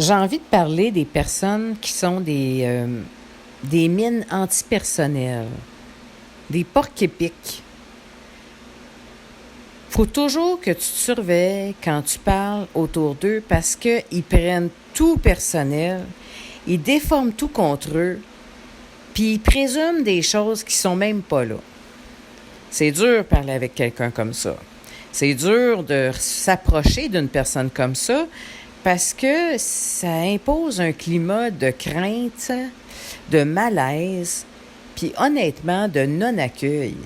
J'ai envie de parler des personnes qui sont des mines antipersonnelles, des porcs-épics. Faut toujours que tu te surveilles quand tu parles autour d'eux parce qu'ils prennent tout personnel, ils déforment tout contre eux, puis ils présument des choses qui sont même pas là. C'est dur de parler avec quelqu'un comme ça. C'est dur de s'approcher d'une personne comme ça parce que ça impose un climat de crainte, de malaise, puis honnêtement de non-accueil.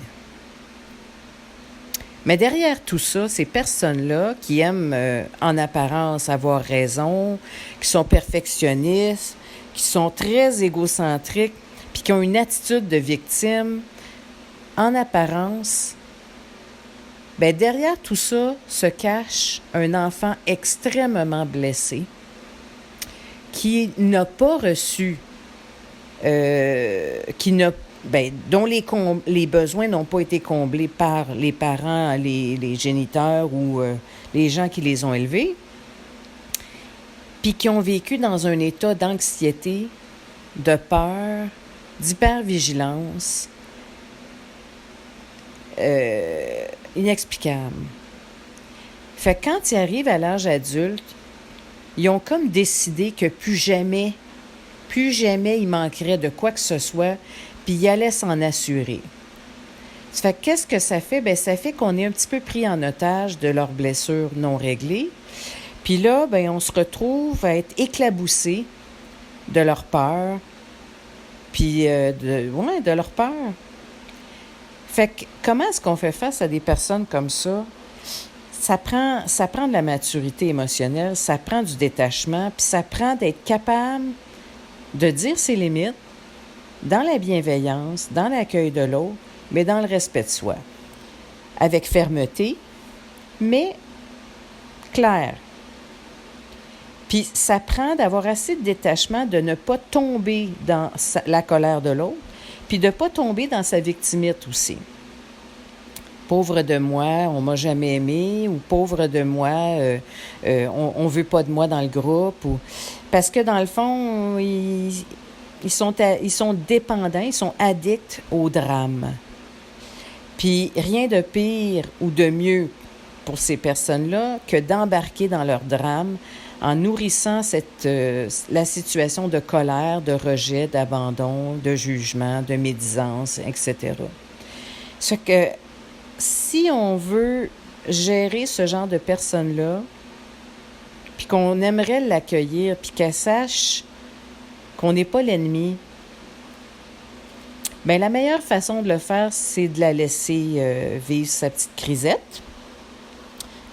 Mais derrière tout ça, ces personnes-là qui aiment en apparence avoir raison, qui sont perfectionnistes, qui sont très égocentriques, puis qui ont une attitude de victime, en apparence, ben derrière tout ça se cache un enfant extrêmement blessé qui n'a pas reçu, dont les besoins n'ont pas été comblés par les parents, les géniteurs ou les gens qui les ont élevés, puis qui ont vécu dans un état d'anxiété, de peur, d'hypervigilance, inexplicable. Fait que quand ils arrivent à l'âge adulte, ils ont comme décidé que plus jamais il manquerait de quoi que ce soit, puis ils allaient s'en assurer. Ça fait que qu'est-ce que ça fait? Ben ça fait qu'on est un petit peu pris en otage de leurs blessures non réglées. Puis là, ben on se retrouve à être éclaboussés de leur peur, puis de leur peur. Fait que comment est-ce qu'on fait face à des personnes comme ça? Ça prend de la maturité émotionnelle, ça prend du détachement, puis ça prend d'être capable de dire ses limites dans la bienveillance, dans l'accueil de l'autre, mais dans le respect de soi. Avec fermeté, mais clair. Puis ça prend d'avoir assez de détachement de ne pas tomber dans la colère de l'autre, puis de ne pas tomber dans sa victimite aussi. Pauvre de moi, on m'a jamais aimé, ou pauvre de moi, on veut pas de moi dans le groupe. Parce que dans le fond, ils sont dépendants, ils sont addicts au drame. Puis rien de pire ou de mieux pour ces personnes-là que d'embarquer dans leur drame en nourrissant la situation de colère, de rejet, d'abandon, de jugement, de médisance, etc. Ce que si on veut gérer ce genre de personnes-là, puis qu'on aimerait l'accueillir, puis qu'elle sache qu'on n'est pas l'ennemi, bien, la meilleure façon de le faire, c'est de la laisser vivre sa petite crisette,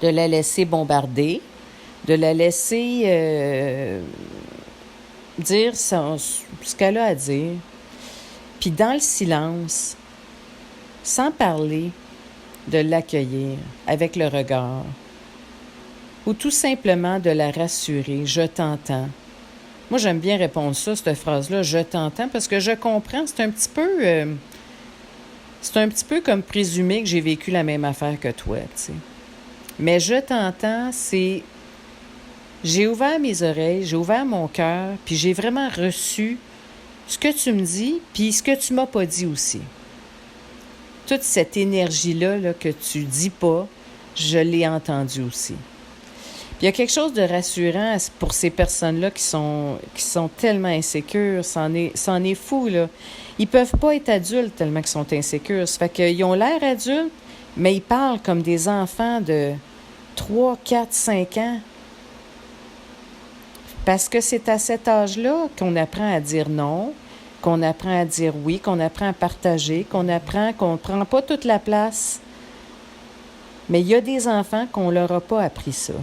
de la laisser bombarder, de la laisser dire ce qu'elle a à dire, puis dans le silence, sans parler, de l'accueillir avec le regard, ou tout simplement de la rassurer, je t'entends. Moi, j'aime bien répondre ça, cette phrase-là, je t'entends, parce que je comprends, c'est un petit peu comme présumer que j'ai vécu la même affaire que toi, tu sais. Mais je t'entends, c'est j'ai ouvert mes oreilles, j'ai ouvert mon cœur, puis j'ai vraiment reçu ce que tu me dis, puis ce que tu m'as pas dit aussi. Toute cette énergie-là là, que tu dis pas, je l'ai entendue aussi. Puis il y a quelque chose de rassurant pour ces personnes-là qui sont tellement insécures, c'en est fou, là. Ils peuvent pas être adultes tellement qu'ils sont insécures. Ça fait qu'ils ont l'air adultes, mais ils parlent comme des enfants de 3, 4, 5 ans. Parce que c'est à cet âge-là qu'on apprend à dire non, qu'on apprend à dire oui, qu'on apprend à partager, qu'on apprend qu'on ne prend pas toute la place. Mais il y a des enfants qu'on leur a pas appris ça.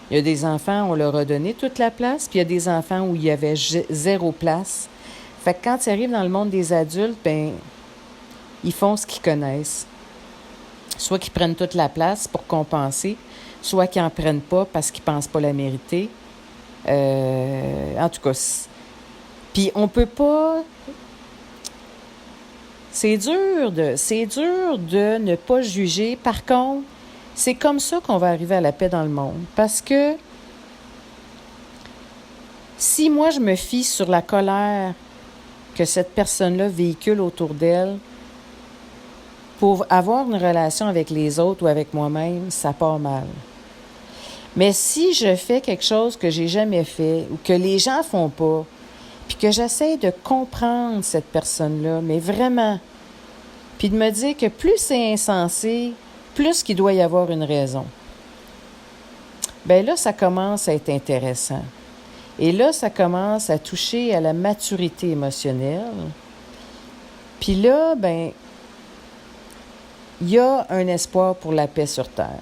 Il y a des enfants, on leur a donné toute la place, puis il y a des enfants où il y avait zéro place. Fait que quand ils arrivent dans le monde des adultes, ben ils font ce qu'ils connaissent. Soit qu'ils prennent toute la place pour compenser, soit qu'ils n'en prennent pas parce qu'ils ne pensent pas la mériter. En tout cas, puis on peut pas. C'est dur de ne pas juger. Par contre, c'est comme ça qu'on va arriver à la paix dans le monde. Parce que Si moi, je me fie sur la colère que cette personne-là véhicule autour d'elle pour avoir une relation avec les autres ou avec moi-même, ça part mal. Mais si je fais quelque chose que j'ai jamais fait ou que les gens font pas, puis que j'essaie de comprendre cette personne-là, mais vraiment, puis de me dire que plus c'est insensé, plus qu'il doit y avoir une raison. Ben là, ça commence à être intéressant. Et là, ça commence à toucher à la maturité émotionnelle. Puis là, ben, il y a un espoir pour la paix sur Terre.